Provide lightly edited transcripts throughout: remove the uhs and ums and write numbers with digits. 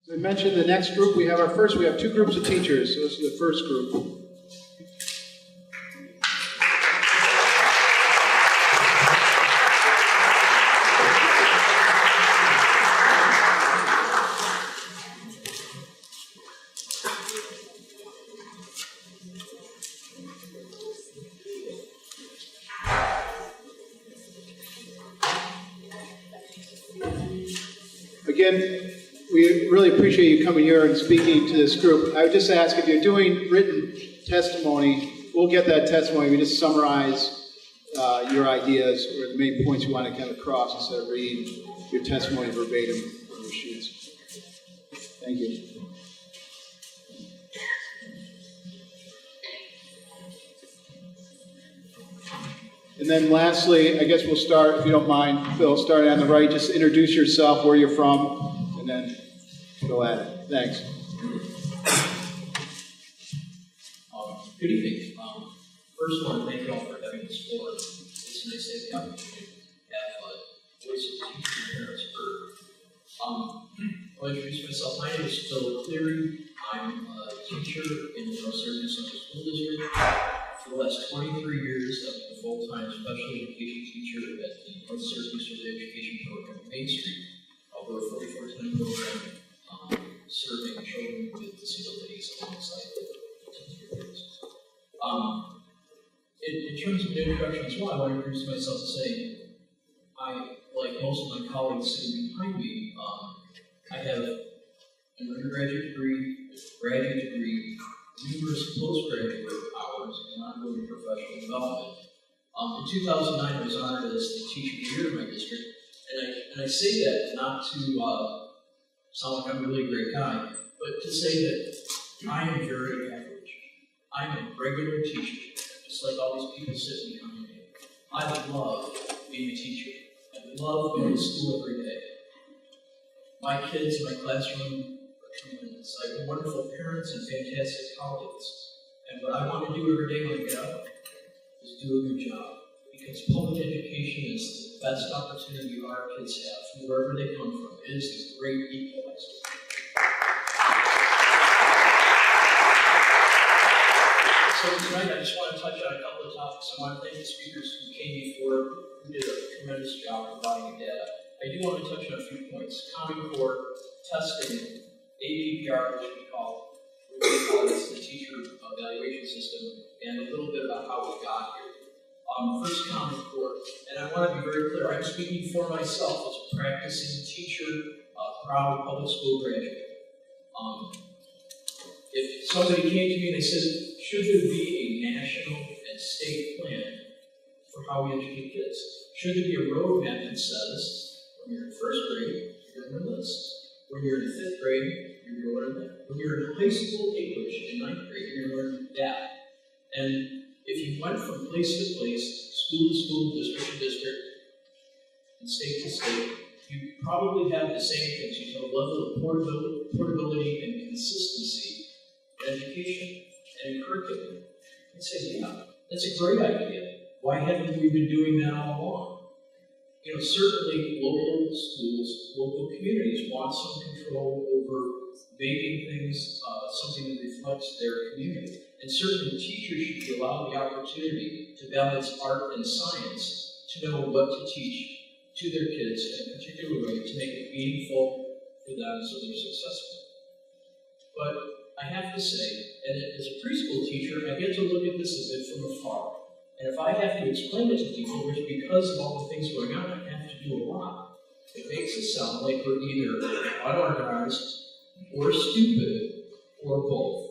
As I mentioned, the next group, we have two groups of teachers. So this is the first group. Again, we really appreciate you coming here and speaking to this group. I would just ask, if you're doing written testimony, we'll get that testimony. We just summarize your ideas or the main points you want to come across instead of reading your testimony verbatim on your sheets. Thank you. And then lastly, I guess we'll start, if you don't mind, Phil, starting on the right, just introduce yourself, where you're from, and then go at it. Thanks. Good evening. First, I want to thank you all for having this forum. It's nice to have the opportunity to have voices of teachers and parents heard. I'll introduce myself. My name is Phil Cleary. I'm a teacher in the Syracuse Central School District. For the last 23 years, I've been a full-time special education teacher at the North Syracuse Education Program on Main Street. Over a 44-time program serving children with disabilities alongside the teachers. In terms of the introduction as well, I want to introduce myself to say, like most of my colleagues sitting behind me, I have an undergraduate degree, a graduate degree, numerous postgraduate hours, and ongoing professional development. In 2009, I was honored as the Teacher of the Year in my district, and I say that not to sound like I'm a really great guy, but to say that I am very average. I'm a regular teacher, just like all these people sitting behind me. I love being a teacher. I love going to school every day. My kids in my classroom are tremendous. I have wonderful parents and fantastic colleagues. And what I want to do every day when I get up is do a good job. Because public education is the best opportunity our kids have, from wherever they come from. It is a great equalizer. So tonight I just want to touch on a couple of topics. I want to thank the speakers who came before, who did a tremendous job providing data. I do want to touch on a few points. Common Core, testing, APPR, which we call it the teacher evaluation system, and a little bit about how we got here. First, Common Core, and I want to be very clear, I'm speaking for myself as a practicing teacher, proud public school graduate. If somebody came to me and they said, should there be a national and state plan for how we educate kids? Should there be a roadmap that says, when you're in first grade, you're going to learn this. When you're in fifth grade, you're going to learn that. When you're in high school English in ninth grade, you're going to learn that. And if you went from place to place, school to school, district to district, and state to state, you probably have the same things. You have a level of portability and consistency in education and in curriculum. I'd say, yeah, that's a great idea. Why haven't we been doing that all along? You know, certainly local schools, local communities want some control over making things something that reflects their community. And certainly teachers should be allowed the opportunity to balance art and science to know what to teach to their kids in a particular way to make it meaningful for them so they're successful. But I have to say, and as a preschool teacher, I get to look at this a bit from afar. And if I have to explain it to people, which because of all the things going on, I have to do a lot, it makes it sound like we're either unorganized or stupid or both.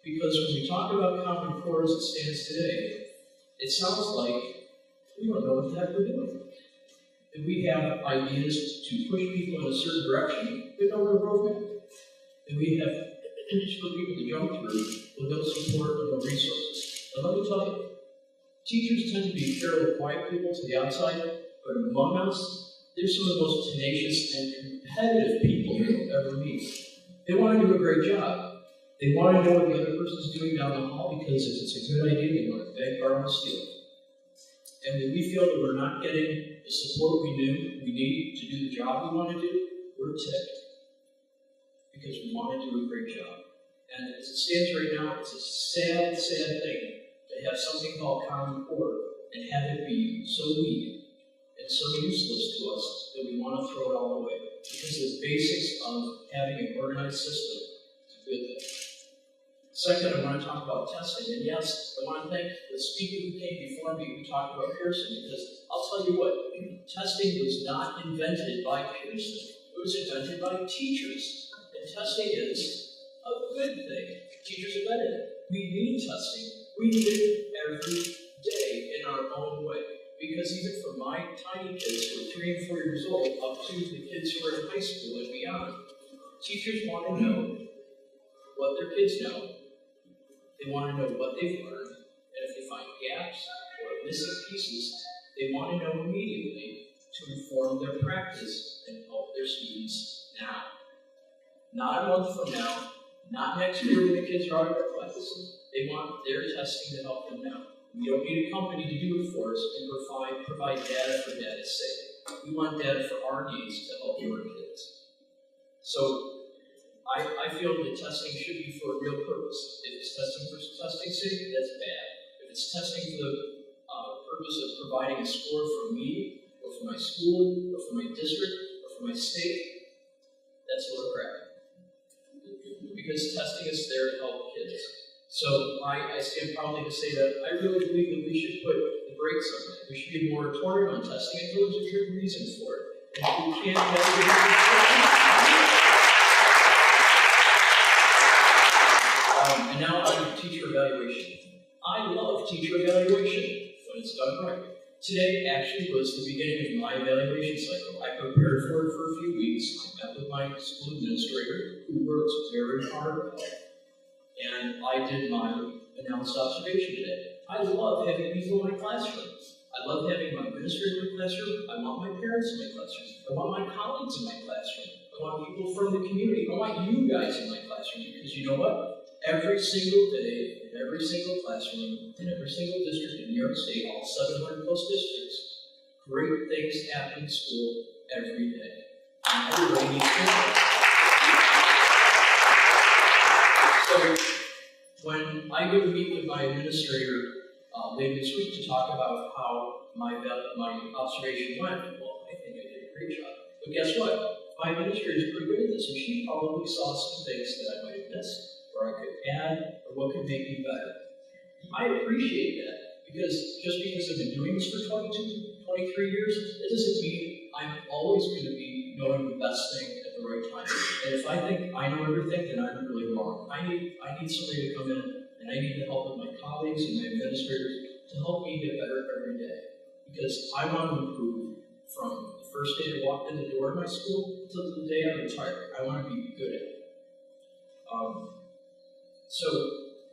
Because when we talk about Common Core as it stands today, it sounds like we don't know what the heck we're doing. If we have ideas to push people in a certain direction, we don't have a roadmap. And we have issues for people to jump through with no support and no resources. And let me tell you, teachers tend to be fairly quiet people to the outside, but among us, they're some of the most tenacious and competitive people you'll ever meet. They want to do a great job. They want to know what the other person's doing down the hall because if it's a good idea, they want to beg, borrow, and steal. And when we feel that we're not getting the support we need to do the job we want to do, we're ticked. because we want to do a great job. And as it stands right now, it's a sad, sad thing to have something called Common Core and have it be so weak and so useless to us that we want to throw it all away. Because the basics of having an organized system is a good thing. Second, I want to talk about testing. And yes, I want to thank the speaker who came before me who talked about Pearson, because I'll tell you what, testing was not invented by Pearson. It was invented by teachers. And testing is a good thing. Teachers invented it. We need testing. We need it every day in our own way. Because even for my tiny kids who are 3 and 4 years old, up to the kids who are in high school and beyond, teachers want to know what their kids know. They want to know what they've learned, and if they find gaps or missing pieces, they want to know immediately to inform their practice and help their students now. Not a month from now, not next year when the kids are out of their classes. They want their testing to help them now. We don't need a company to do it for us and provide data for data's sake. We want data for our needs to help our kids. So I feel that testing should be for a real purpose. If it's testing for testing's sake, that's bad. If it's testing for the purpose of providing a score for me, or for my school, or for my district, or for my state, that's a little crap. Because testing is there to help kids. So I stand proudly to say that I really believe that we should put the brakes on that. We should get a moratorium on testing until there's a good reason for it. And if we can't and now on to teacher evaluation. I love teacher evaluation when it's done right. Today actually was the beginning of my evaluation cycle. I prepared for it for a few weeks. I met with my school administrator, who works very hard, and I did my announced observation today. I love having people in my classroom. I love having my administrator in my classroom. I want my parents in my classroom. I want my colleagues in my classroom. I want people from the community. I want you guys in my classroom, because you know what? Every single day, in every single classroom, in every single district in New York State, all 700 plus districts, great things happen in school every day. And everybody needs to know. So, when I go to meet with my administrator later this week to talk about how my observation went, well, I think I did a great job. But guess what? My administrator is pretty good at this, and she probably saw some things that I might have missed, or I could add, or what could make me better. I appreciate that, because just because I've been doing this for 22, 23 years, it doesn't mean I'm always going to be knowing the best thing at the right time. And if I think I know everything, then I'm really wrong. I need somebody to come in, and I need the help of my colleagues and my administrators to help me get better every day. Because I want to improve from the first day I walked in the door of my school until the day I retire. I want to be good at it. So,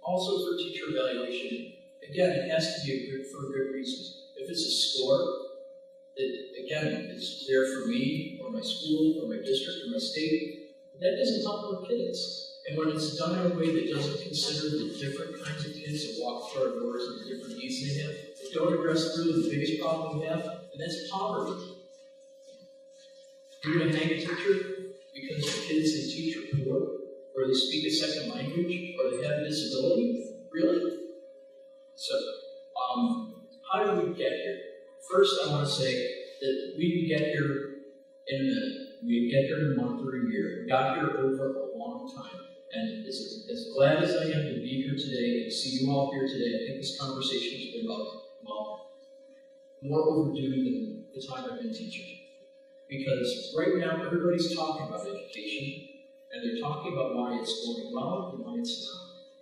also for teacher evaluation, again, it has to be for a good reason. If it's a score that, again, is there for me, or my school, or my district, or my state, that doesn't help our kids. And when it's done in a way that doesn't consider the different kinds of kids that walk through our doors and the different needs they have, that don't address really the biggest problem we have, and that's poverty. You're going to hang a teacher because the kids they teach are poor, or they speak a second language, or they have a disability? Really? So, how did we get here? First, I want to say that we didn't get here in a minute. We didn't get here in a month or a year. We got here over a long time. And as glad as I am to be here today and see you all here today, I think this conversation has been about, well, more overdue than the time I've been teaching. Because right now, everybody's talking about education, and they're talking about why it's going well and why it's not.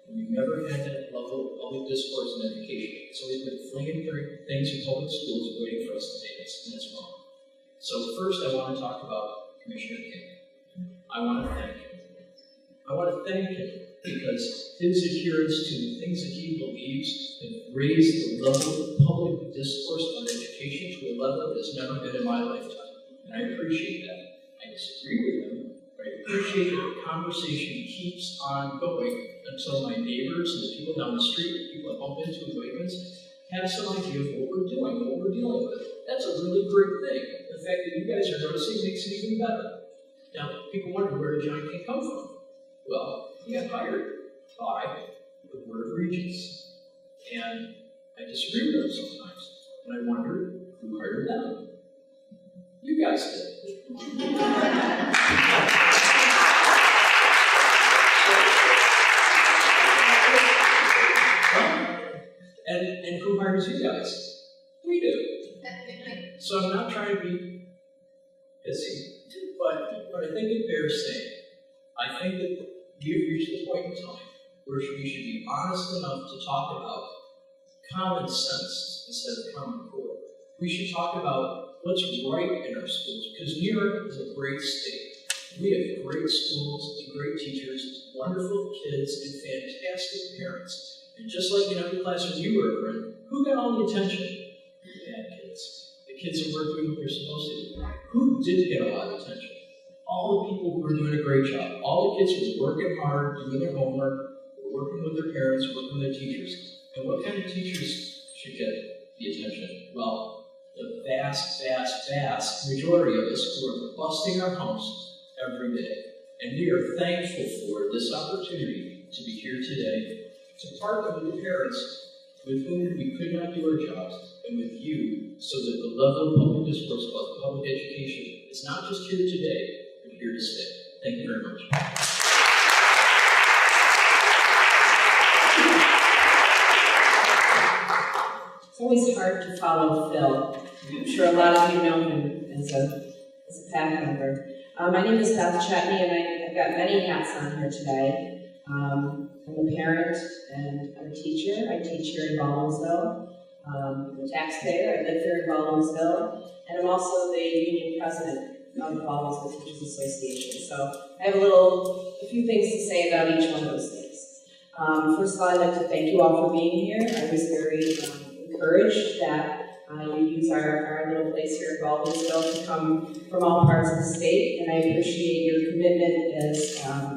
And we've never had that level of public discourse in education. It's always been flinging things in public schools waiting for us to take us, and that's wrong. So first, I want to talk about Commissioner King. I want to thank him. I want to thank him because his adherence to the things that he believes have raised the level of public discourse on education to a level that has never been in my lifetime. And I appreciate that. I disagree with him, but I appreciate that the conversation keeps on going until my neighbors and the people down the street, the people I bump into in Wegmans, have some idea of what we're doing, what we're dealing with. That's a really great thing. The fact that you guys are noticing makes it even better. Now, people wonder, where did John King come from? Well, he got hired by the Board of Regents. And I disagree with them sometimes. And I wonder who hired them. You guys did. And who hires you guys? We do. So I'm not trying to be pissy, but I think it bears saying. I think that we've reached a point in time where we should be honest enough to talk about common sense instead of common core. We should talk about what's right in our schools, because New York is a great state. We have great schools and great teachers, wonderful kids, and fantastic parents. And just like in every classroom you were in, who got all the attention? The bad kids. The kids who weren't doing what they're supposed to do. Who did get a lot of attention? All the people who were doing a great job. All the kids who were working hard, doing their homework, working with their parents, working with their teachers. And what kind of teachers should get the attention? Well, the vast, vast, vast majority of us who are busting our humps every day. And we are thankful for this opportunity to be here today, to partner with the parents with whom we could not do our jobs, and with you, so that the level of public discourse about public education is not just here today, but here to stay. Thank you very much. It's always hard to follow Phil. I'm sure a lot of you know him as a PAC member. My name is Beth Chetney, and I've got many hats on here today. I'm a parent and I'm a teacher. I teach here in Baldwinsville. I'm a taxpayer. I live here in Baldwinsville. And I'm also the union president of the Baldwinsville Teachers Association. So I have a few things to say about each one of those things. First of all, I'd like to thank you all for being here. I was very encouraged that you use our little place here in Baldwinsville to come from all parts of the state, and I appreciate your commitment as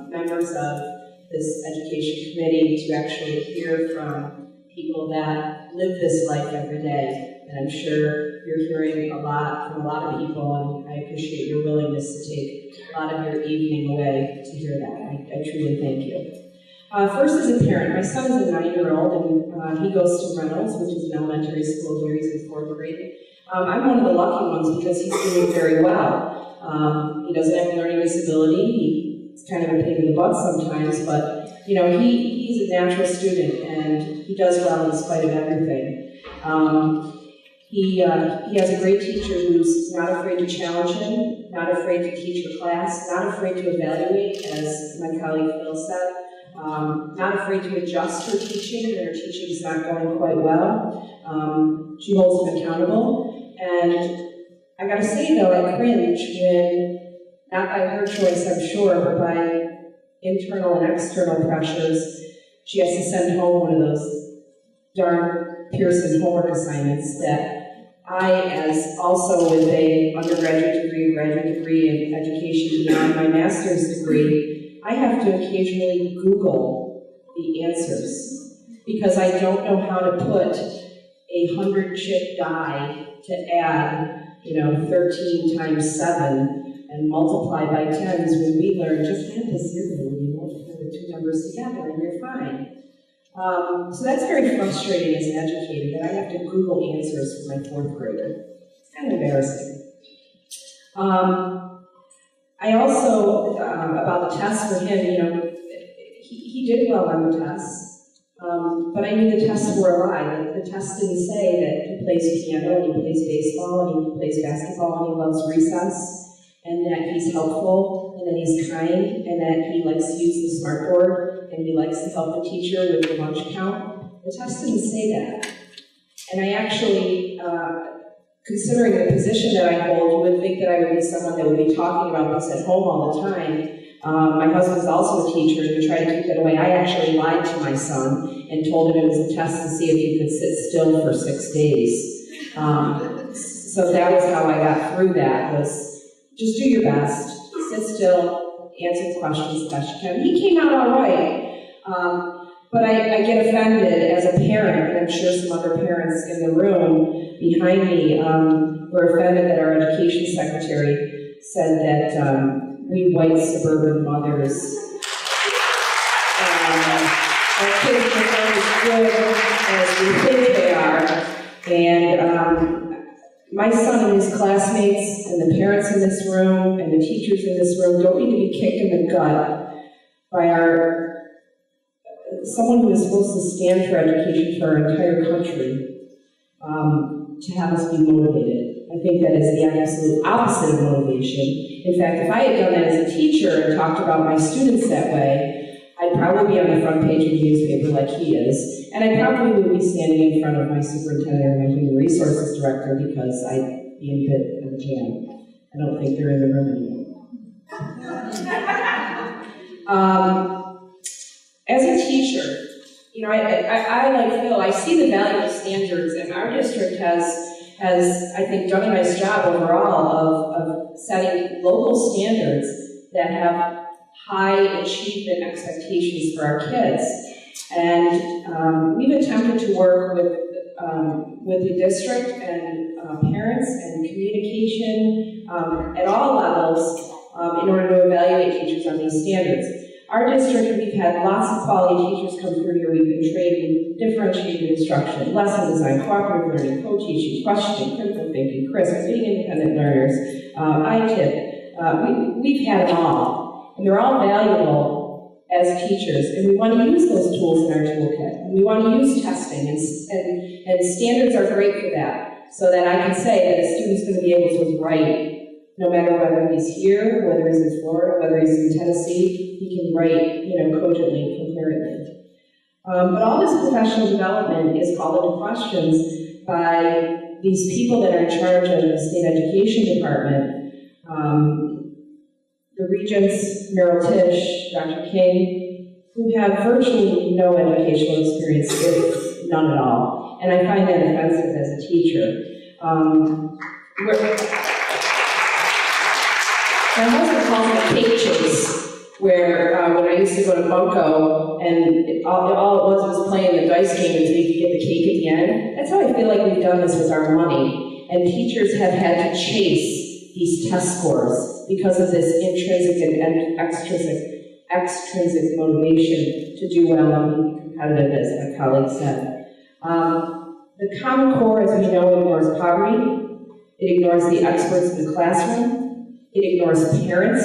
members of this education committee to actually hear from people that live this life every day. And I'm sure you're hearing a lot from a lot of people, and I appreciate your willingness to take a lot of your evening away to hear that. I truly thank you. First, as a parent, my son is a 9-year-old, and he goes to Reynolds, which is an elementary school here. He's in 4th grade. I'm one of the lucky ones because he's doing very well. He doesn't have a learning disability. He's kind of a pain in the butt sometimes, but he's a natural student, and he does well in spite of everything. He has a great teacher who's not afraid to challenge him, not afraid to teach her class, not afraid to evaluate, as my colleague Phil said. Not afraid to adjust her teaching when her teaching is not going quite well. She holds him accountable. And I gotta say though, I cringe when, not by her choice I'm sure, but by internal and external pressures, she has to send home one of those darn Pearson homework assignments that I, as also with a undergraduate degree, graduate degree in education beyond my master's degree, I have to occasionally Google the answers because I don't know how to put a 100-chip die to add, 13 times 7 and multiply by 10s when we learn just add the 0 when you multiply the two numbers together and you're fine. So that's very frustrating as an educator that I have to Google answers for my 4th grader. It's kind of embarrassing. I also, about the test for him, he did well on the tests, but I knew the tests were a lie. The tests didn't say that he plays piano, and he plays baseball, and he plays basketball, and he loves recess, and that he's helpful, and that he's kind, and that he likes to use the smartboard, and he likes to help the teacher with the lunch count. The test didn't say that. And I actually, considering the position that I hold, you would think that I would be someone that would be talking about this at home all the time. My husband's also a teacher, and we try to keep that away. I actually lied to my son and told him it was a test to see if he could sit still for 6 days. So that was how I got through that, was just do your best, sit still, answer questions as best you can. He came out all right. But I get offended as a parent, and I'm sure some other parents in the room behind me were offended that our education secretary said that we white suburban mothers. Our kids are not as good as we think they are. And my son and his classmates and the parents in this room and the teachers in this room don't need to be kicked in the gut by someone who is supposed to stand for education for our entire country to have us be motivated. I think that is the absolute opposite of motivation. In fact, if I had done that as a teacher and talked about my students that way, I'd probably be on the front page of the newspaper like he is, and I probably would be standing in front of my superintendent or my human resources director because I'd be in a bit of a jam. I don't think they're in the room anymore. As a teacher, I like Phil, I see the value of standards, and our district has I think, done a nice job overall of setting local standards that have high achievement expectations for our kids. And we've attempted to work with the district and parents and communication at all levels in order to evaluate teachers on these standards. Our district, we've had lots of quality teachers come through here. We've been trained in differentiated instruction, lesson design, cooperative learning, co-teaching, questioning, critical thinking, CRISP, being independent learners, ITIP. We've had them all, and they're all valuable as teachers, and we want to use those tools in our toolkit. We want to use testing, and standards are great for that, so that I can say that a student's going to be able to write no matter whether he's here, whether he's in Florida, whether he's in Tennessee, he can write, cogently, coherently. But all this professional development is called into questions by these people that are in charge of the state education department. The regents, Merrill Tisch, Dr. King, who have virtually no educational experience, if none at all. And I find that offensive as a teacher. My husband calls it a cake chase, where when I used to go to Bunko, and all it was playing the dice game until you could get the cake at the end. That's how I feel like we've done this with our money. And teachers have had to chase these test scores because of this intrinsic and extrinsic motivation to do well and be competitive, as my colleague said. The Common Core, as we know, ignores poverty. It ignores the experts in the classroom. It ignores parents.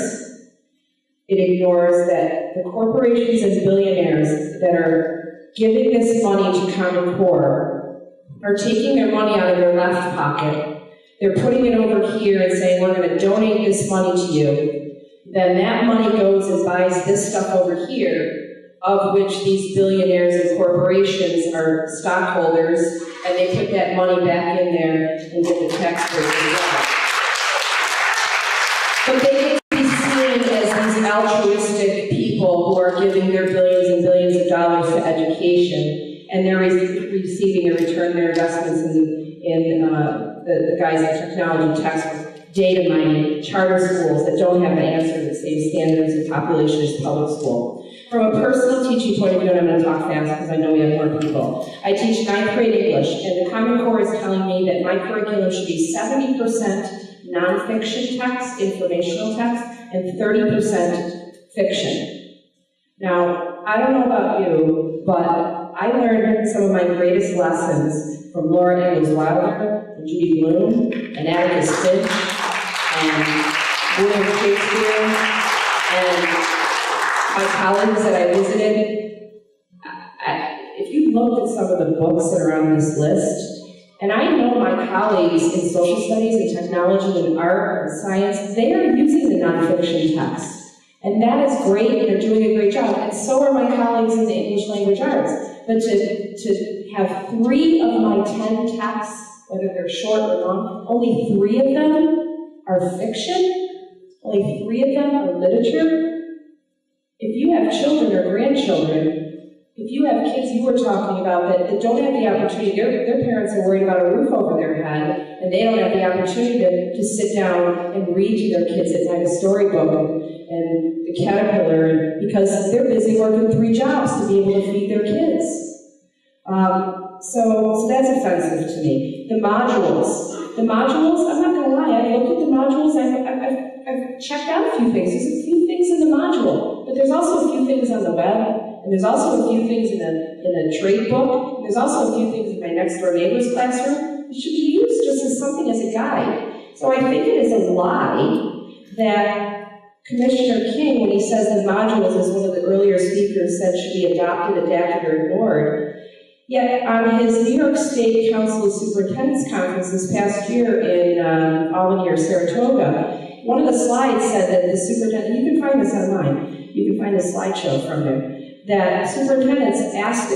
It ignores that the corporations and billionaires that are giving this money to Common Core are taking their money out of their left pocket. They're putting it over here and saying, we're going to donate this money to you. Then that money goes and buys this stuff over here, of which these billionaires and corporations are stockholders, and they put that money back in there and get the tax break as well. But they need to be seen as these altruistic people who are giving their billions and billions of dollars to education, and they're receiving in return their investments in the guys in technology, textbooks, data mining, charter schools that don't have to answer the same standards and population as public school. From a personal teaching point of view, and I'm going to talk fast because I know we have more people, I teach 9th grade English, and the Common Core is telling me that my curriculum should be 70% nonfiction text, informational text, and 30% fiction. Now, I don't know about you, but I learned some of my greatest lessons from Laura Ingalls Wilder, and Judy Blume, and Atticus Finch, and William Shakespeare, and my colleagues that I visited. If you looked at some of the books that are on this list, and I know my colleagues in social studies and technology and art and science, they are using the nonfiction text. And that is great, and they're doing a great job. And so are my colleagues in the English language arts. But to have 3 of my 10 texts, whether they're short or long, only 3 of them are fiction, only 3 of them are literature. If you have children or grandchildren, if you have kids you were talking about that don't have the opportunity, their parents are worried about a roof over their head, and they don't have the opportunity to sit down and read to their kids at night a storybook and the caterpillar, because they're busy working 3 jobs to be able to feed their kids. So that's offensive to me. The modules, I'm not going to lie, I look at the modules, I I've checked out a few things. There's a few things in the module, but there's also a few things on the web, and there's also a few things in a trade book, and there's also a few things in my next door neighbor's classroom. It should be used just as something as a guide. So I think it is a lie that Commissioner King, when he says the modules, as one of the earlier speakers said, should be adopted, adapted, or ignored. Yet on his New York State Council of Superintendents Conference this past year in Albany or Saratoga, one of the slides said that the superintendent, you can find this online, you can find a slideshow from there, that superintendents ask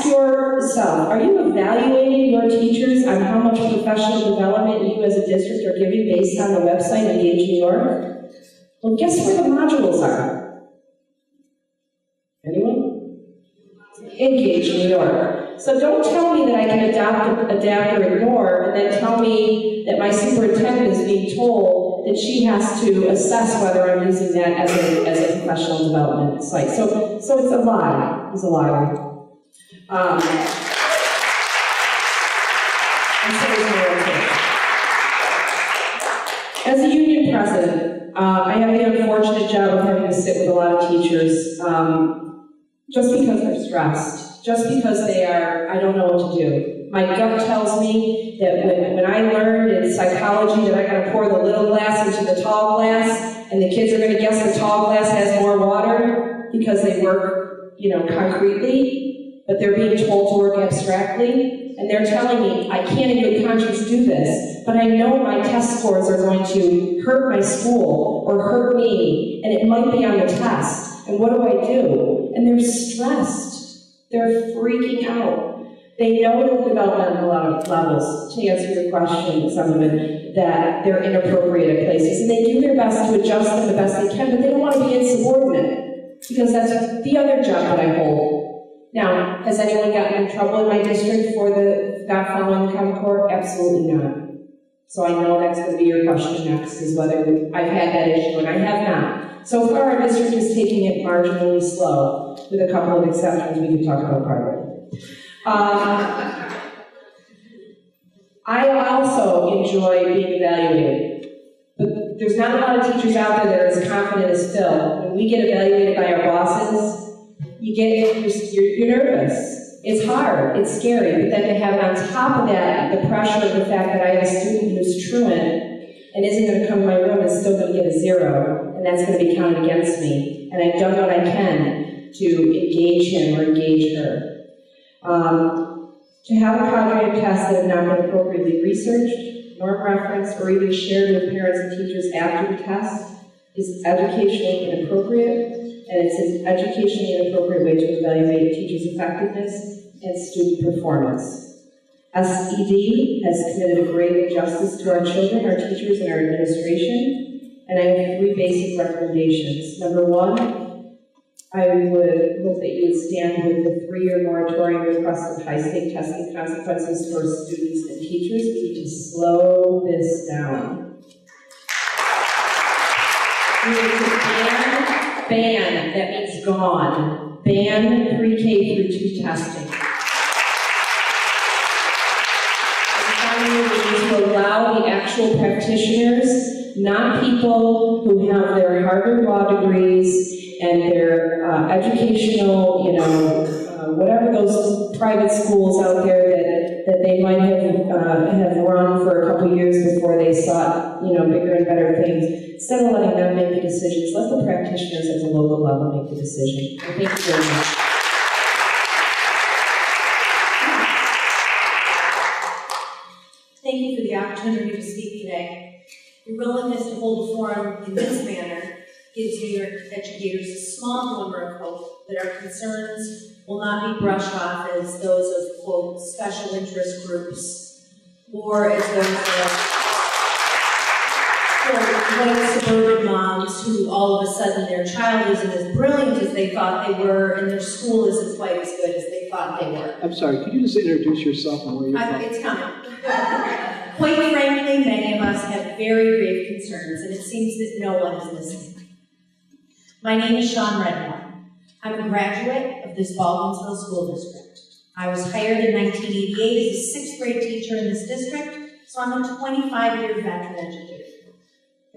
yourself, are you evaluating your teachers on how much professional development you as a district are giving based on the website Engage New York? Well, guess where the modules are? Anyone? Engage New York. So don't tell me that I can adapt, or ignore, and then tell me that my superintendent is being told that she has to assess whether I'm using that as a professional development site. So it's a lie. It's a lie. And so is my rotation. As a union president, I have the unfortunate job of having to sit with a lot of teachers just because they're stressed, just because they are, I don't know what to do. My gut tells me that when I learned in psychology that I got to pour the little glass into the tall glass, and the kids are going to guess the tall glass has more water because they work, concretely, but they're being told to work abstractly, and they're telling me I can't in good conscience do this, but I know my test scores are going to hurt my school or hurt me, and it might be on the test, and what do? And they're stressed. They're freaking out. They know the development on a lot of levels, to answer your question, some of it, that they're inappropriate at places, and they do their best to adjust them the best they can, but they don't want to be insubordinate, because that's the other job that I hold. Now, has anyone gotten in trouble in my district for the not following the Common Core? Absolutely not. So I know that's going to be your question next, is whether I've had that issue, and I have not. So far, our district is taking it marginally slow, with a couple of exceptions we can talk about privately. I also enjoy being evaluated, but there's not a lot of teachers out there that are as confident as Phil. When we get evaluated by our bosses, you're nervous. It's hard, it's scary, but then to have on top of that the pressure of the fact that I have a student who's truant and isn't going to come to my room and still going to get a 0, and that's going to be counted against me, and I've done what I can to engage him or engage her. To have a cadre of tests that have not been appropriately researched, nor referenced, or even shared with parents and teachers after the test is educationally inappropriate, and it's an educationally inappropriate way to evaluate a teacher's effectiveness and student performance. SED has committed a grave injustice to our children, our teachers, and our administration, and I have 3 basic recommendations. Number 1, I would hope that you would stand with the 3-year moratorium request of high-stake testing consequences for students and teachers. We need to slow this down. We need to ban, that means gone, ban pre-K through 2 testing. And finally, we need to allow the actual practitioners, not people who have their Harvard law degrees and their educational, whatever those private schools out there that they might have run for a couple years before they sought, bigger and better things. Instead of letting them make the decisions, let the practitioners at the local level make the decision. Thank you very much. Thank you for the opportunity to speak today. Your willingness to hold a forum in this manner gives New York educators a small glimmer of hope that our concerns will not be brushed off as those of, quote, special interest groups, or as those of, quote, white suburban moms who all of a sudden their child isn't as brilliant as they thought they were, and their school isn't quite as good as they thought they were. I'm sorry, could you just introduce yourself and where you're from? It's coming. Quite frankly, many of us have very grave concerns, and it seems that no one is listening. My name is Sean Redmore. I'm a graduate of this Baldwinsville School District. I was hired in 1988 as a 6th grade teacher in this district, so I'm a 25-year veteran educator.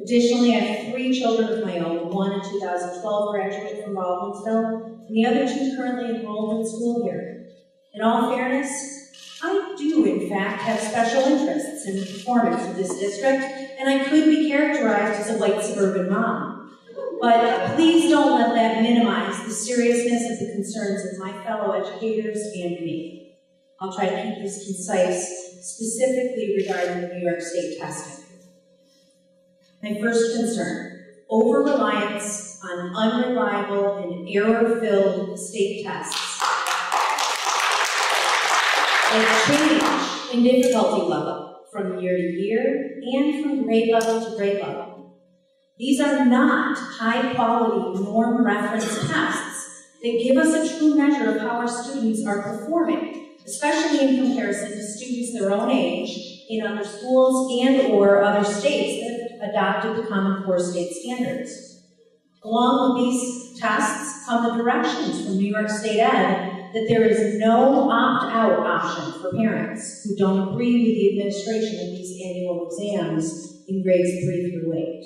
Additionally, I have 3 children of my own, one a 2012 graduate from Baldwinsville, and the other 2 currently enrolled in school here. In all fairness, I do, in fact, have special interests in the performance of this district, and I could be characterized as a white suburban mom. But please don't let that minimize the seriousness of the concerns of my fellow educators and me. I'll try to keep this concise, specifically regarding the New York State testing. My first concern, over-reliance on unreliable and error-filled state tests. A change in difficulty level from year to year and from grade level to grade level. These are not high-quality norm reference tests that give us a true measure of how our students are performing, especially in comparison to students their own age in other schools and or other states that have adopted the Common Core state standards. Along with these tests come the directions from New York State Ed that there is no opt-out option for parents who don't agree with the administration of these annual exams in grades 3 through 8.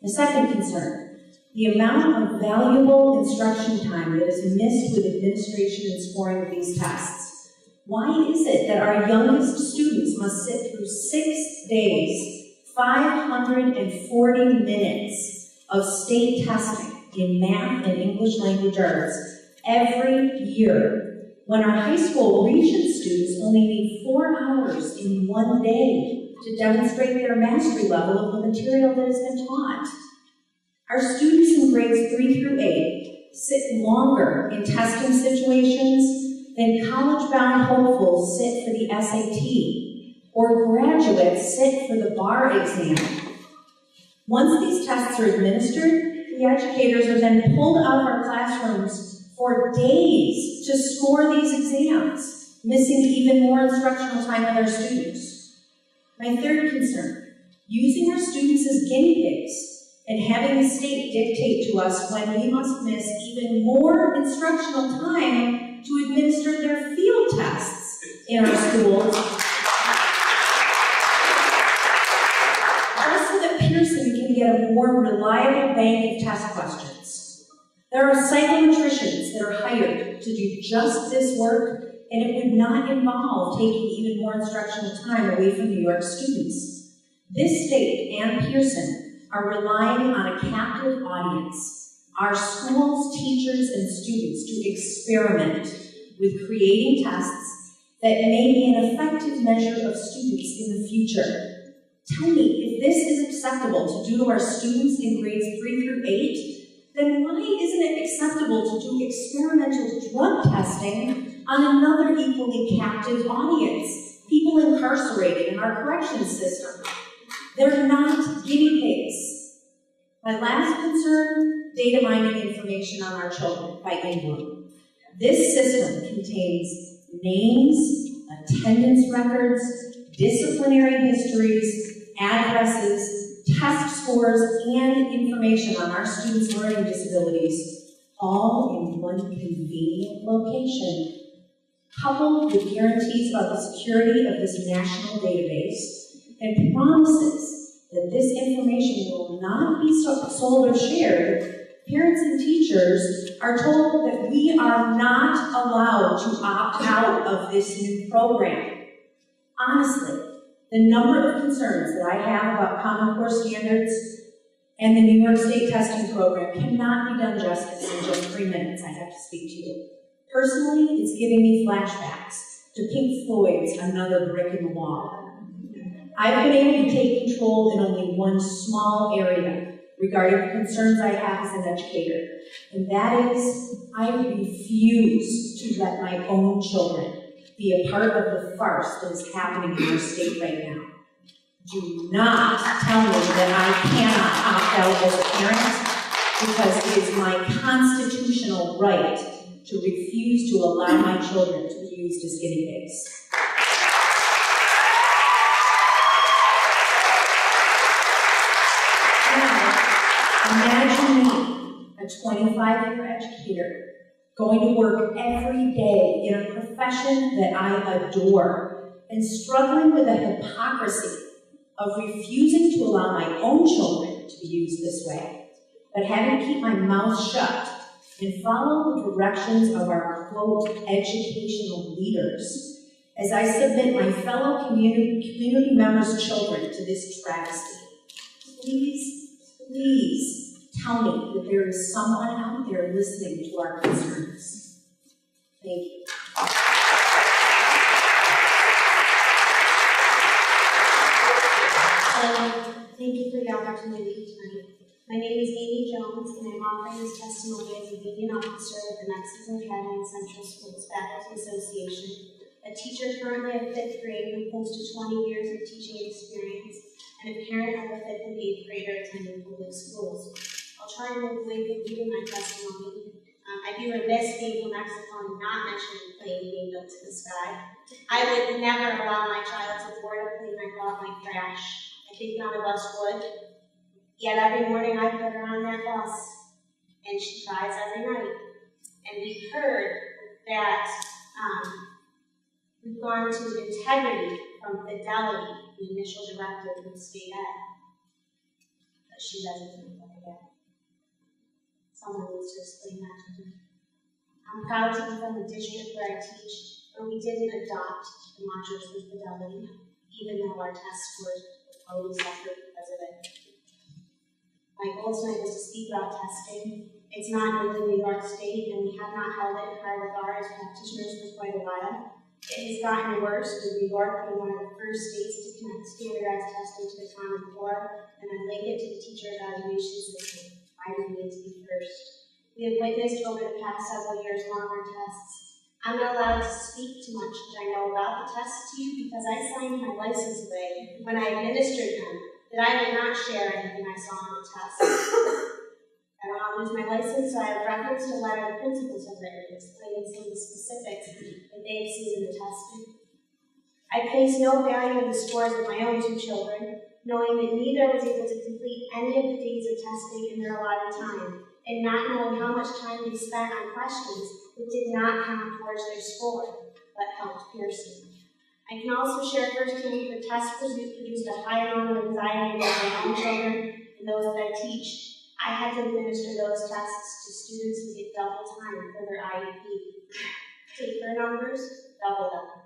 The second concern, the amount of valuable instruction time that is missed with administration and scoring of these tests. Why is it that our youngest students must sit through 6 days, 540 minutes of state testing in math and English language arts every year, when our high school Regent students only need 4 hours in one day to demonstrate their mastery level of the material that has been taught? Our students in grades 3 through 8 sit longer in testing situations than college-bound hopefuls sit for the SAT, or graduates sit for the bar exam. Once these tests are administered, the educators are then pulled out of our classrooms for days to score these exams, missing even more instructional time with our students. My third concern, using our students as guinea pigs and having the state dictate to us when we must miss even more instructional time to administer their field tests in our schools, just so that Pearson can get a more reliable bank of test questions. There are psychometricians that are hired to do just this work, and it would not involve taking even more instructional time away from New York students. This state and Pearson are relying on a captive audience, our schools, teachers, and students, to experiment with creating tests that may be an effective measure of students in the future. Tell me, if this is acceptable to do to our students in grades 3 through 8, then why isn't it acceptable to do experimental drug testing on another equally captive audience, people incarcerated in our corrections system? They're not guinea pigs. My last concern, data mining information on our children by Ingram. This system contains names, attendance records, disciplinary histories, addresses, test scores, and information on our students' learning disabilities, all in one convenient location. Coupled with guarantees about the security of this national database and promises that this information will not be sold or shared, parents and teachers are told that we are not allowed to opt out of this new program. Honestly, the number of concerns that I have about Common Core standards and the New York State testing program cannot be done justice in just 3 minutes I have to speak to you. Personally, it's giving me flashbacks to Pink Floyd's Another Brick in the Wall. I've been able to take control in only one small area regarding the concerns I have as an educator, and that is, I refuse to let my own children be a part of the farce that is happening in our state right now. Do not tell me that I cannot opt out as a parent, because it is my constitutional right to refuse to allow my children to be used as guinea pigs. Now, imagine me, a 25-year educator, going to work every day in a profession that I adore, and struggling with the hypocrisy of refusing to allow my own children to be used this way, but having to keep my mouth shut and follow the directions of our, quote, educational leaders as I submit my fellow community members' children to this travesty. Please tell me that there is someone out there listening to our concerns. Thank you. Thank you for the opportunity tonight. My name is Amy Jones, and I'm offering this testimony as a union officer of the Mexican Academy and Central Schools Faculty Association, a teacher currently at 5th grade with close to 20 years of teaching experience, and a parent of a 5th and 8th grader attending public schools. I'll try and move away from reading my testimony. I'd be remiss being from Mexico and not mentioning the plane being built to the sky. I would never allow my child to board a plane I thought might crash. I think none of us would. Yet every morning I put her on that bus, and she cries every night. And we heard that we've gone to integrity from fidelity, the initial directive from state ed. But she doesn't think like that. Someone needs to explain that to her. I'm proud to be from the district where I teach, where we didn't adopt the modules with fidelity, even though our test scores were totally separate because of it. My goal tonight was to speak about testing. It's not new in New York State, and we have not held it in high regard as practitioners for quite a while. It has gotten worse, with New York being one of the first states to connect standardized testing to the Common Core, and then link it to the teacher evaluation system. Why do we need to be first? We have witnessed over the past several years longer tests. I'm not allowed to speak too much that I know about the tests to you because I signed my license away when I administered them, that I would not share anything I saw on the test. I don't want to lose my license, so I have referenced a letter the principals have written explaining some of the specifics that they have seen in the testing. I place no value in the scores of my own 2 children, knowing that neither was able to complete any of the days of testing in their allotted time, and not knowing how much time they spent on questions that did not count towards their score, but helped Pearson. I can also share firsthand that tests produced a high amount of anxiety among my own children and those that I teach. I had to administer those tests to students who get double time for their IEP. Take their numbers, double them.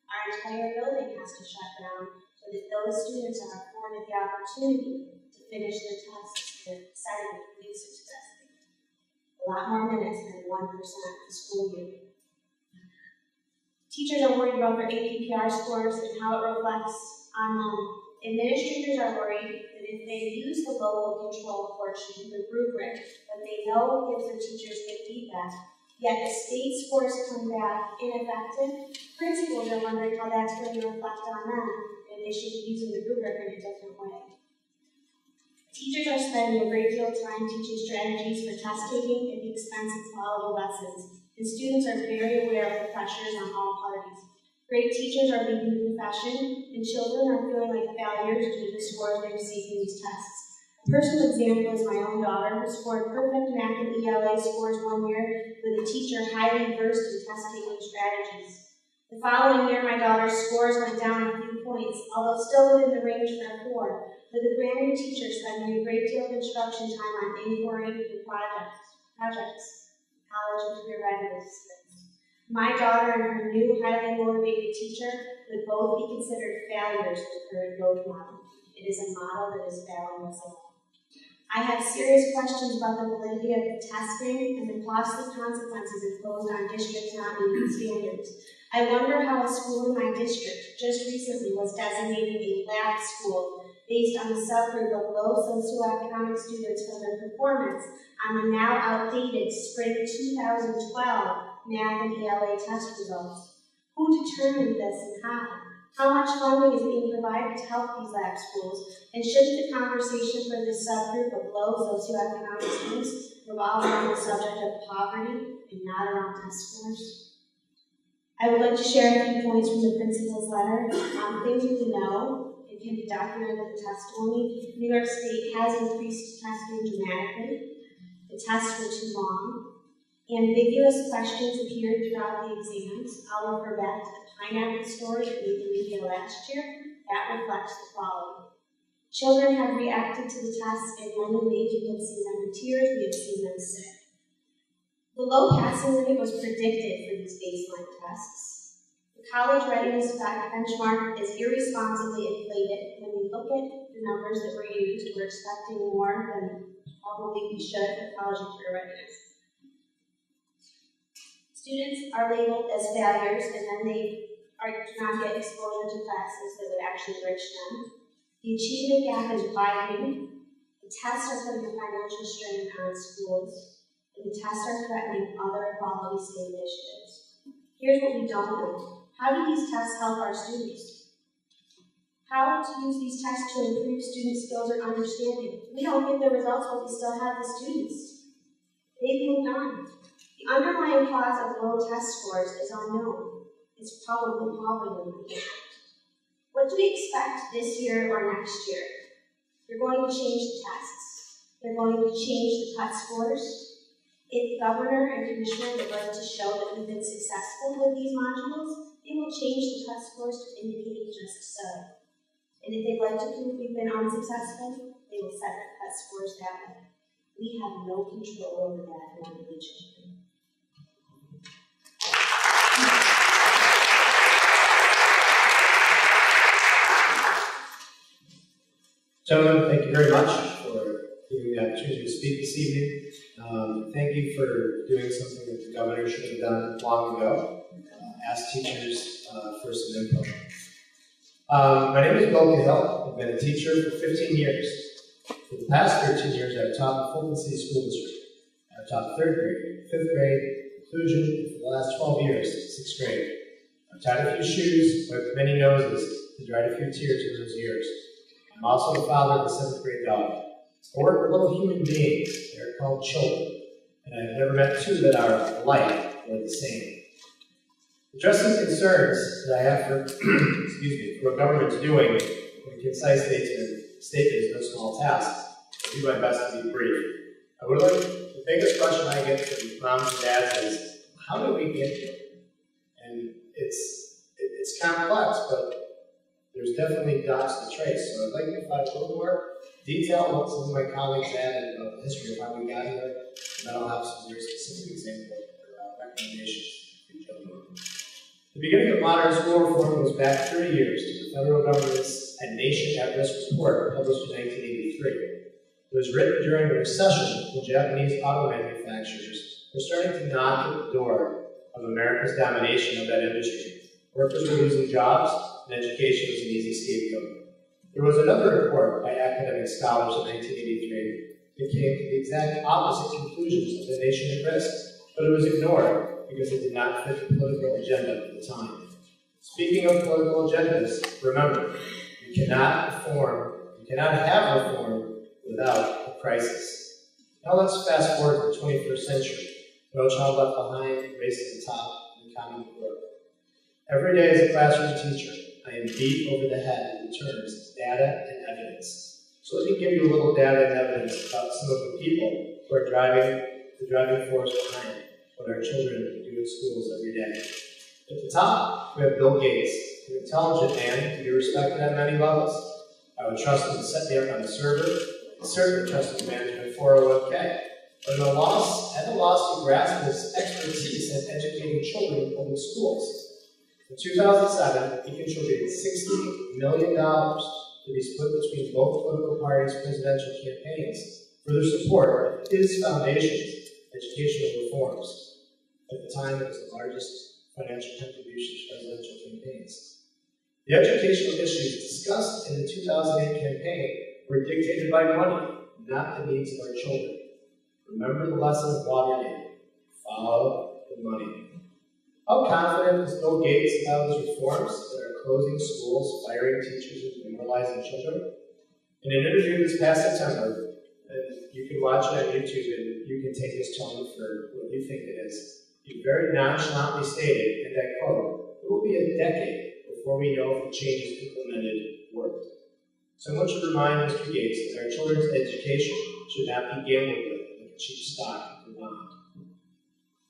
Our entire building has to shut down so that those students are afforded the opportunity to finish their tests and setting the research testing. A lot more minutes than 1% of the school year. Teachers are worried about their APPR scores and how it reflects on them. Administrators are worried that if they use the local control portion, the rubric, that they know gives their teachers good feedback, yet the state scores come back ineffective, principals are wondering how that's going to reflect on them and they should be using the rubric in a different way. Teachers are spending a great deal of time teaching strategies for test taking at the expense of quality lessons, and students are very aware of the pressures on all parties. Great teachers are leaving the profession, and children are feeling like failures due to the scores they receive in these tests. A personal example is my own daughter, who scored perfect math and ELA scores one year with a teacher highly versed in test-taking strategies. The following year, my daughter's scores went down a few points, although still within the range for a 4, with a brand new teacher spending a great deal of instruction time on inquiry and projects, college and career readiness. My daughter and her new highly motivated teacher would both be considered failures with the current growth model. It is a model that is failing us all. I have serious questions about the validity of the testing and the costly consequences imposed on districts not meeting standards. I wonder how a school in my district just recently was designated a lab school based on the subgroup of low socioeconomic students for their performance on the now outdated spring 2012 math and ELA test results. Who determined this and how? How much funding is being provided to help these lab schools? And shouldn't the conversation for this subgroup of low socioeconomic students revolve around the subject of poverty and not around test scores? I would like to share a few points from the principal's letter. Things you know, it can be documented in the testimony. New York State has increased testing dramatically. The tests were too long. Ambiguous questions appeared throughout the exams. I'll refer back to the pineapple story that made the media last year. that reflects the quality. Children have reacted to the tests in many ways. We have seen them in tears, we have seen them sick. The low passing rate was predicted for these baseline tests. The college readiness benchmark is irresponsibly inflated. When we look at the numbers that were used, we're expecting more than probably we should for college and career readiness. Students are labeled as failures, and then they do not get exposure to classes that would actually enrich them. The achievement gap is widening. The tests are putting a financial strain on schools, and the tests are threatening other quality state initiatives. Here's what we don't know. How do these tests help our students? How to use these tests to improve student skills or understanding? We don't get the results, but we still have the students. They've moved on. The underlying cause of low test scores is unknown. It's probably poverty. What do we expect this year or next year? They're going to change the tests. They're going to change the cut scores. If governor and commissioner would like to show that we've been successful with these modules, they will change the cut scores to indicate just so. And if they'd like to prove we've been unsuccessful, they will set the cut scores that way. We have no control over that in our relationship. Gentlemen, thank you very much for giving me the opportunity to speak this evening. Thank you for doing something that the governor should have done long ago, ask teachers for some input. My name is Bill Cahill. I've been a teacher for 15 years. For the past 13 years, I've taught the Fulton City School District. I've taught 3rd grade, 5th grade, inclusion, and for the last 12 years, 6th grade. I've tied a few shoes, wiped many noses, and dried a few tears in those years. I'm also the father of a 7th grade dog. I work with little human beings. They're called children, and I've never met two that are alike or the same. Addressing concerns that I have for, for what government's doing in a concise statement is no small task. I'll do my best to be brief. The biggest question I get from moms and dads is, how do we get here? And it's complex, but there's definitely dots to trace. So I'd like to provide a little more detail on what some of my colleagues added about the history of how we got here, and then I'll have some very specific examples or recommendations. The beginning of modern school reform goes back 30 years to the federal government's A Nation at Risk report published in 1983. It was written during a recession when Japanese auto manufacturers were starting to knock at the door of America's domination of that industry. Workers were losing jobs, and education was an easy scapegoat. There was another report by academic scholars in 1983 that came to the exact opposite conclusions of The Nation at Risk, but it was ignored because it did not fit the political agenda at the time. Speaking of political agendas, remember, you cannot have reform without a crisis. Now let's fast forward to the 21st century. No Child Left Behind, Race to the Top, and Common Core. Every day as a classroom teacher, I am beat over the head in terms of data and evidence. So let me give you a little data and evidence about some of the people who are the driving force behind what our children do in schools every day. At the top, we have Bill Gates, an intelligent man to be respected at many levels. I would trust him to set me up on a server, and certainly trust him to manage my 401k. But at a loss to grasp his expertise in educating children in public schools. In 2007, he contributed $60 million to be split between both political parties' presidential campaigns for their support of his foundation's educational reforms. At the time, it was the largest financial contribution to presidential campaigns. The educational issues discussed in the 2008 campaign were dictated by money, not the needs of our children. Remember the lesson of Watergate. Follow the money. How confident is Bill Gates about his reforms that are closing schools, firing teachers, and demoralizing children? In an interview this past September, you can watch it on YouTube and you can take his tone for what you think it is. He very nonchalantly stated, and I quote, "It will be a decade before we know if the changes implemented worked." So I want you to remind Mr. Gates that our children's education should not be gambled with like a cheap stock or bond.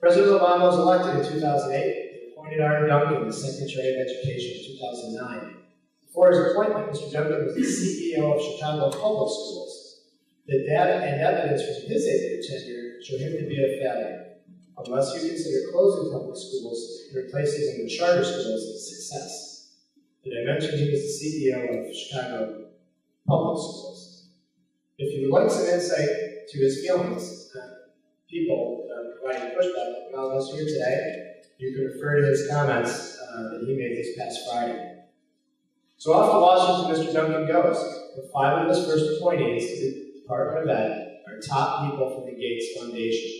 President Obama was elected in 2008 and appointed Art Duncan as Secretary of Education in 2009. The Before his appointment, Mr. Duncan was the CEO of Chicago Public Schools. The data and evidence from his 8-year tenure show him to be a failure, unless you consider closing public schools and replacing them with charter schools a success. Did I mention he was the CEO of Chicago Public Schools? If you would like some insight to his feelings on people that are providing pushback about us here today, you can refer to his comments that he made this past Friday. So off to Washington, Mr. Duncan goes, with 5 of his first appointees to the Department of Ed are top people from the Gates Foundation,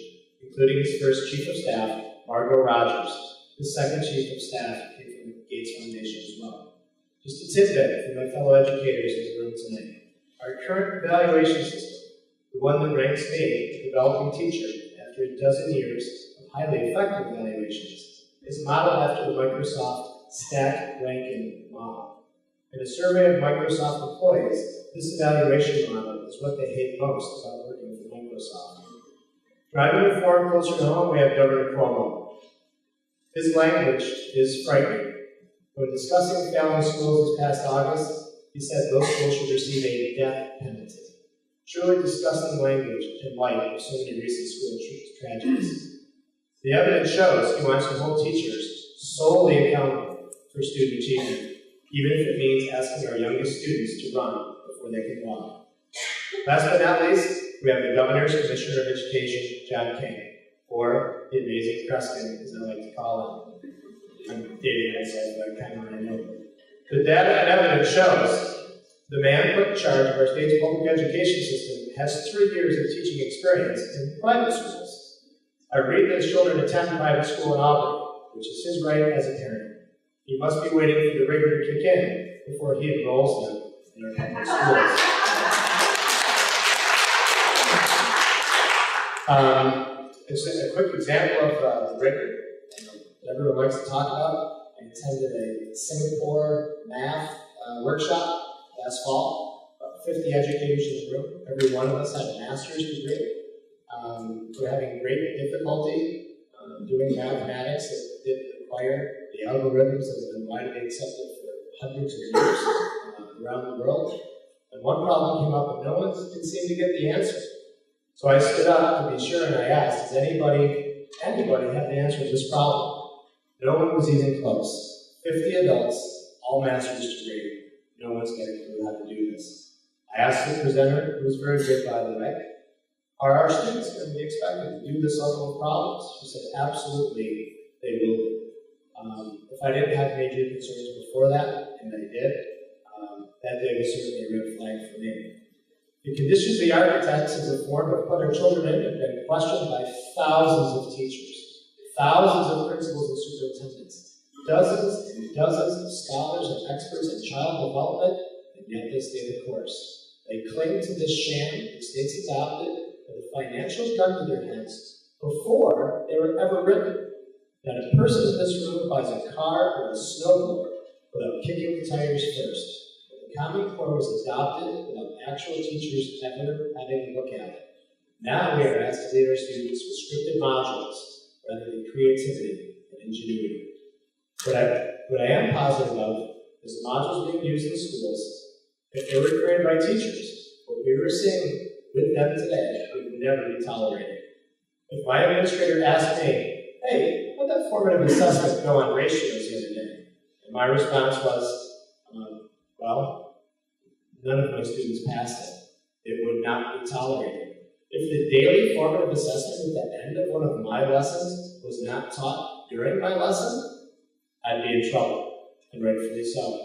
including his first Chief of Staff, Margot Rogers. His second Chief of Staff came from the Gates Foundation as well. Just a tidbit for my fellow educators in the room tonight. Our current evaluation system, the one that ranks me, a developing teacher, after a dozen years of highly effective evaluations, is modeled after the Microsoft stack ranking model. In a survey of Microsoft employees, this evaluation model is what they hate most about working for Microsoft. Driving reform closer to home, we have Governor Cuomo. His language is frightening. When discussing failing schools this past August, he said those schools should receive a death penalty. Truly disgusting language in light of so many recent school tragedies. The evidence shows he wants to hold teachers solely accountable for student achievement, even if it means asking our youngest students to run before they can walk. Last but not least, we have the Governor's Commissioner of Education, John King, or the amazing Preston, as I like to call him. I'm dating myself, but I kind of already know. The data and evidence shows the man put in charge of our state's public education system has 3 years of teaching experience in private schools. I read that his children attend private school in Albany, which is his right as a parent. He must be waiting for the rigor to kick in before he enrolls them in our public schools. It's a quick example of the rigor that everyone likes to talk about. I attended a Singapore math workshop last fall. About 50 educators in the room. Every one of us had a master's degree. We're having great difficulty doing mathematics that require the algorithms that have been widely accepted for hundreds of years around the world. And one problem came up and no one could seem to get the answer. So I stood up to be sure and I asked, does anybody have the answer to this problem? No one was even close. 50 adults, all master's degree. No one's got a clue how to do this. I asked the presenter, who was very good by the way, are our students going to be expected to do this level of problems? She said, absolutely, they will be. If I didn't have major concerns before that, and I did, that day was certainly a red flag for me. The conditions the architects of reform have put our children in have been questioned by thousands of teachers, thousands of principals and superintendents, dozens and dozens of scholars and experts in child development, and yet they stay the course. They cling to this sham the states adopted with a financial gun to their heads before they were ever written. That a person in this room buys a car or a snowboard without kicking the tires first. But the Common Core was adopted without actual teachers ever having a look at it. Now we are asked to lead our students with scripted modules rather than creativity and ingenuity. What I am positive of is the modules being used in schools, if they were created by teachers, what we were seeing with them today would never be tolerated. If my administrator asked me, hey, how'd that formative assessment go on ratios the other day? And my response was, well, none of my students passed it. It would not be tolerated. If the daily formative assessment at the end of one of my lessons was not taught during my lesson, I'd be in trouble, and rightfully so.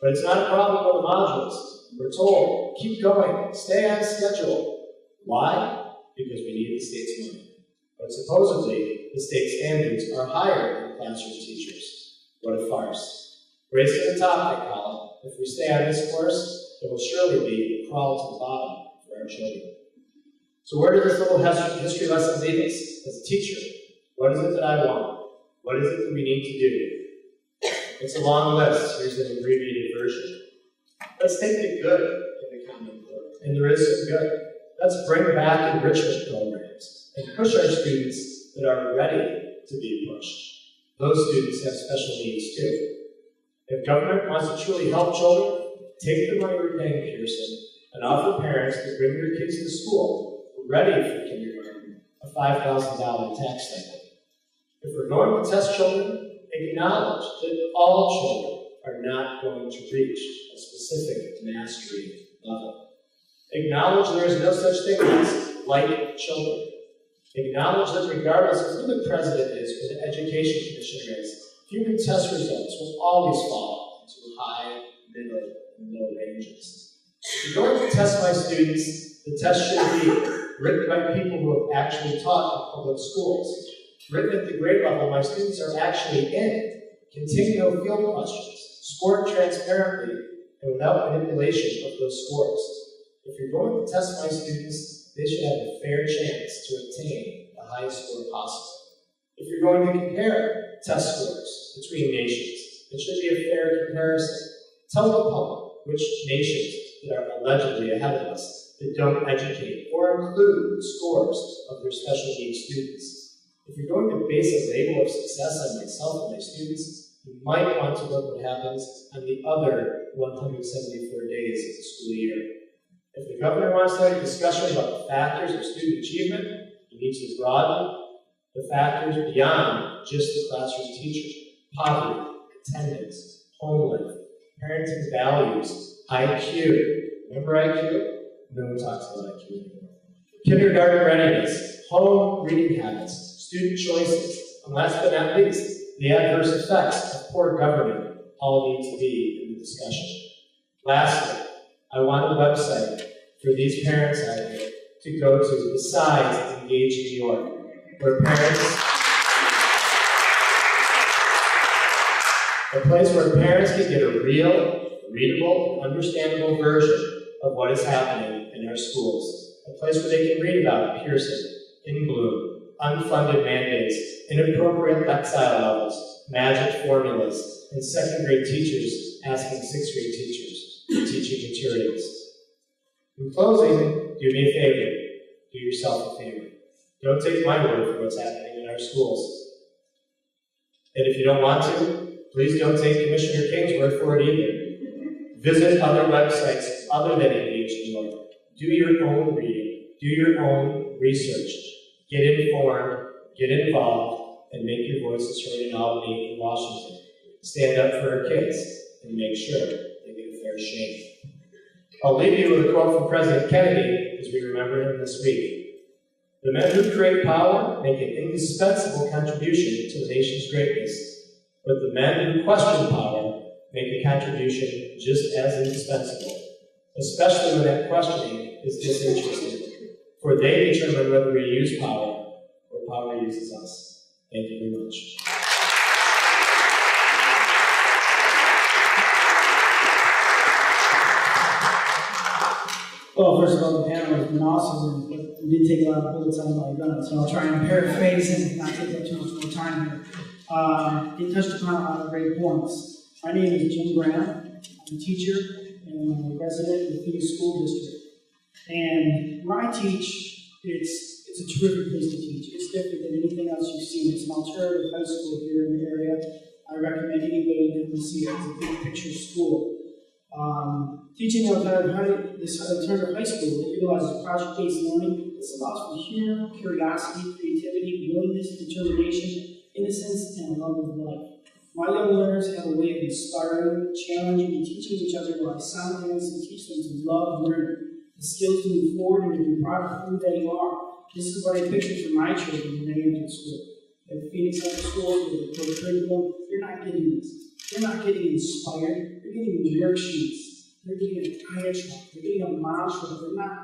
But it's not a problem with the modules. We're told, keep going, stay on schedule. Why? Because we need the state's money. But supposedly, the state standards are higher than classroom teachers. What a farce. Race to the top, they call it. If we stay on this course, there will surely be a crawl to the bottom for our children. So where does this little history lesson lead us? As a teacher, what is it that I want? What is it that we need to do? It's a long list. Here's an abbreviated version. Let's take the good in the Common Core, and there is some good. Let's bring back enrichment programs and push our students that are ready to be pushed. Those students have special needs too. If government wants to truly help children, take the money we're paying Pearson and offer parents to bring their kids to school ready for kindergarten a $5,000 tax stipend. If we're going to test children, acknowledge that all children are not going to reach a specific mastery level. Acknowledge there is no such thing as like children. Acknowledge that regardless of who the president is or the education commissioner is, human test results will always fall into high, middle, and low ranges. If you're going to test my students, the test should be written by people who have actually taught in public schools. Written at the grade level my students are actually in. Continue no field questions. Score transparently and without manipulation of those scores. If you're going to test my students, they should have a fair chance to obtain the highest score possible. If you're going to compare test scores between nations, it should be a fair comparison. Tell the public which nations that are allegedly ahead of us that don't educate or include the scores of their special needs students. If you're going to base a label of success on myself and my students, you might want to look what happens on the other 174 days of the school year. If the governor wants to have a discussion about the factors of student achievement, he needs to broaden the factors beyond just the classroom teacher. Poverty, attendance, home life, parenting values, IQ. Remember IQ? No one talks about IQ anymore. Kindergarten readiness, home reading habits, student choices, and last but not least, the adverse effects of poor governing all need to be in the discussion. Lastly, I want a website for these parents out there to go to besides Engage New York, where a place where parents can get a real, readable, and understandable version of what is happening in our schools. A place where they can read about Pearson, In Bloom, unfunded mandates, inappropriate exile levels, magic formulas, and second grade teachers asking sixth grade teachers for teaching materials. In closing, do me a favor. Do yourself a favor. Don't take my word for what's happening in our schools. And if you don't want to, please don't take Commissioner King's word for it either. Visit other websites other than Engage New York. Do your own reading. Do your own research. Get informed, get involved, and make your voices heard in Albany and Washington. Stand up for our kids and make sure they get a fair shake. I'll leave you with a quote from President Kennedy as we remember him this week. The men who create power make an indispensable contribution to the nation's greatness, but the men who question power make a contribution just as indispensable, especially when that questioning is disinterested, for they determine whether we use power or power uses us. Thank you very much. Well, first of all, the panel has been awesome, and we did take a lot of bullets out of my gun, so I'll try and paraphrase and not take up too much more time here. It touched upon a lot of great points. My name is Jim Graham. I'm a teacher and I'm a resident of the Phoenix School District. And where I teach, it's a terrific place to teach. It's different than anything else you've seen. It's an alternative high school here in the area. I recommend anybody that will see it as a big picture school. Teaching alternative high school that utilizes project-based learning, this allows for humor, curiosity, creativity, willingness, determination, innocence, and a love of life. My young learners have a way of inspiring, challenging, and teaching each other while I simultaneously teach them to love learning, the skills to move forward and to be proud of who they are. This is what I picture for my children when they enter school. At Phoenix Center Schools, with the curriculum, they're not getting this. They're not getting inspired. They're getting worksheets. They're getting a diatribe. They're getting a mantra.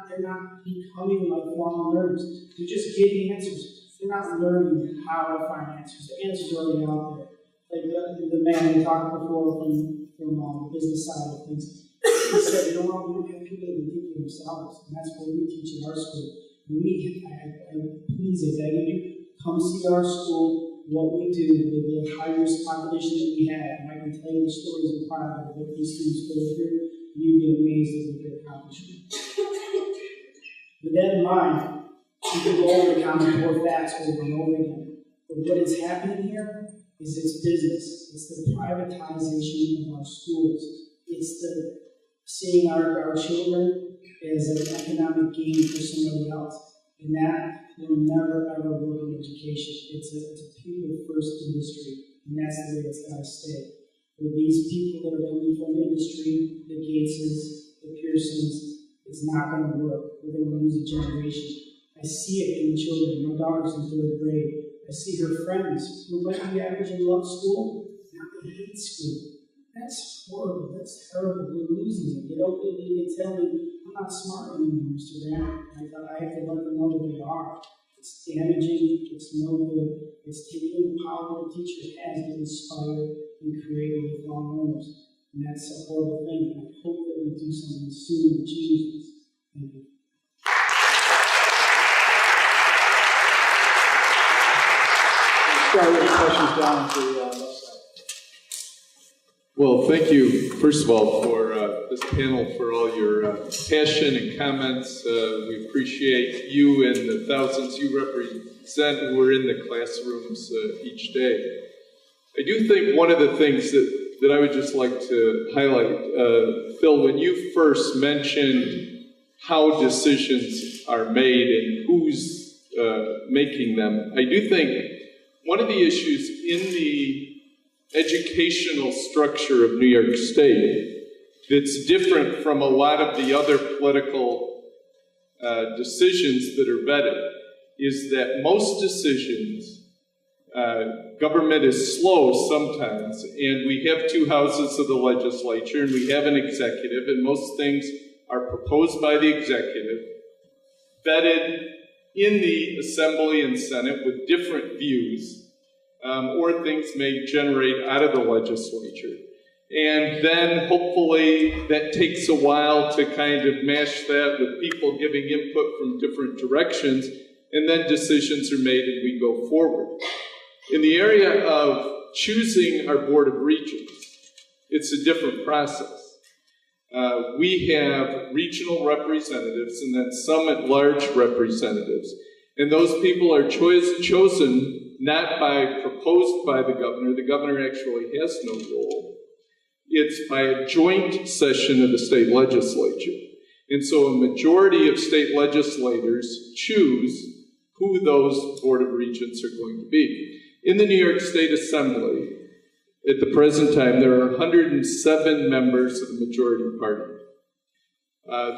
They're not becoming lifelong learners. They're just getting answers. They're not learning how to find answers. The answers are already out there. Like the man we talked before from the business side of things. He said, we don't have people that think for themselves. And that's what we teach in our school. Please, I beg of you, come see our school, what we do, the high-risk population that we have. And I can tell you the stories in private of what these students go through. You'd be amazed at what they're accomplishing. With that in mind, you can go over the common core facts over and over again. But what is happening here is its business. It's the privatization of our schools. It's the seeing our children as an economic gain for somebody else. And that will never, ever work in education. It's a people-first industry, and that's the way it's got to stay. With these people that are coming from industry, the Gateses, the Pearsons, it's not going to work. We're going to lose a generation. I see it in the children. My daughter's in 3rd grade. I see her friends who might be average and love school, now they hate school. That's horrible. That's terrible. We're losing them. They tell me, I'm not smart anymore, Mr. Grant. I thought I have to let them know that they are. It's damaging. It's no good. It's taking the power the teacher has to inspire and create lifelong learners. And that's a horrible thing. And I hope that we do something soon to change this. Thank you. Start with questions down to the left side. Well, thank you, first of all, for this panel, for all your passion and comments. We appreciate you and the thousands you represent who are in the classrooms each day. I do think one of the things that I would just like to highlight, Phil, when you first mentioned how decisions are made and who's making them, I do think one of the issues in the educational structure of New York State that's different from a lot of the other political decisions that are vetted is that most decisions, government is slow sometimes, and we have 2 houses of the legislature and we have an executive, and most things are proposed by the executive, vetted in the Assembly and Senate with different views, or things may generate out of the legislature. And then hopefully that takes a while to kind of mash that with people giving input from different directions, and then decisions are made and we go forward. In the area of choosing our Board of Regents, it's a different process. We have regional representatives and then some at-large representatives. And those people are chosen not proposed by the governor. The governor actually has no role. It's by a joint session of the state legislature. And so a majority of state legislators choose who those Board of Regents are going to be. In the New York State Assembly, at the present time, there are 107 members of the majority party.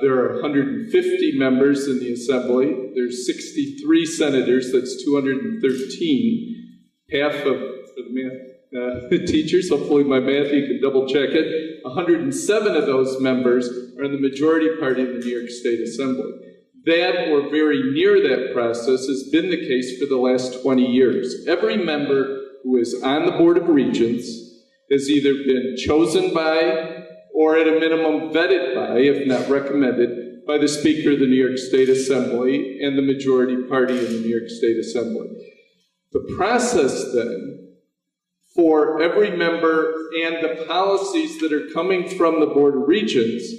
There are 150 members in the Assembly. There's 63 senators, that's 213. Half of the teachers, hopefully my math, you can double check it. 107 of those members are in the majority party in the New York State Assembly. That, or very near that process, has been the case for the last 20 years. Every member who is on the Board of Regents has either been chosen by or at a minimum vetted by, if not recommended, by the Speaker of the New York State Assembly and the majority party in the New York State Assembly. The process then, for every member and the policies that are coming from the Board of Regents,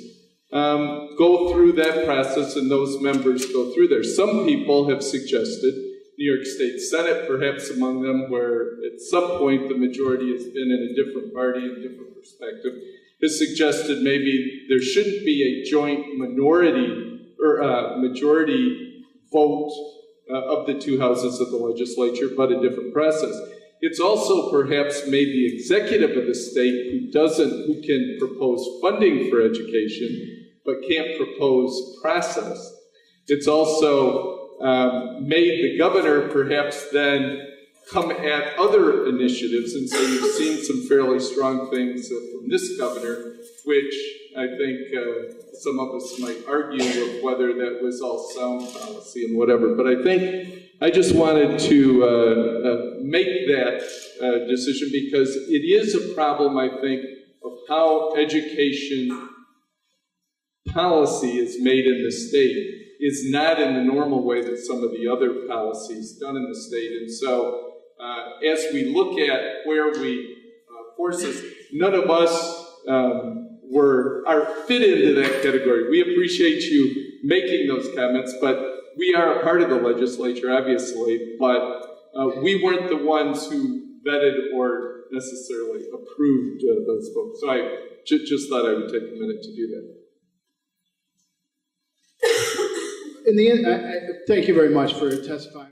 go through that process and those members go through there. Some people have suggested, New York State Senate perhaps among them, where at some point the majority has been in a different party, a different perspective, has suggested maybe there shouldn't be a joint minority or majority vote of the 2 houses of the legislature, but a different process. It's also perhaps made the executive of the state who can propose funding for education, but can't propose process. It's also made the governor perhaps then come at other initiatives, and so you've seen some fairly strong things from this governor, which I think some of us might argue of whether that was all sound policy and whatever. But I think I just wanted to make that decision because it is a problem, I think, of how education policy is made in the state is not in the normal way that some of the other policies done in the state. And so as we look at where we forces, none of us are fit into that category. We appreciate you making those comments, but we are a part of the legislature, obviously, but we weren't the ones who vetted or necessarily approved those folks. So I just thought I would take a minute to do that. In the end, thank you very much for testifying.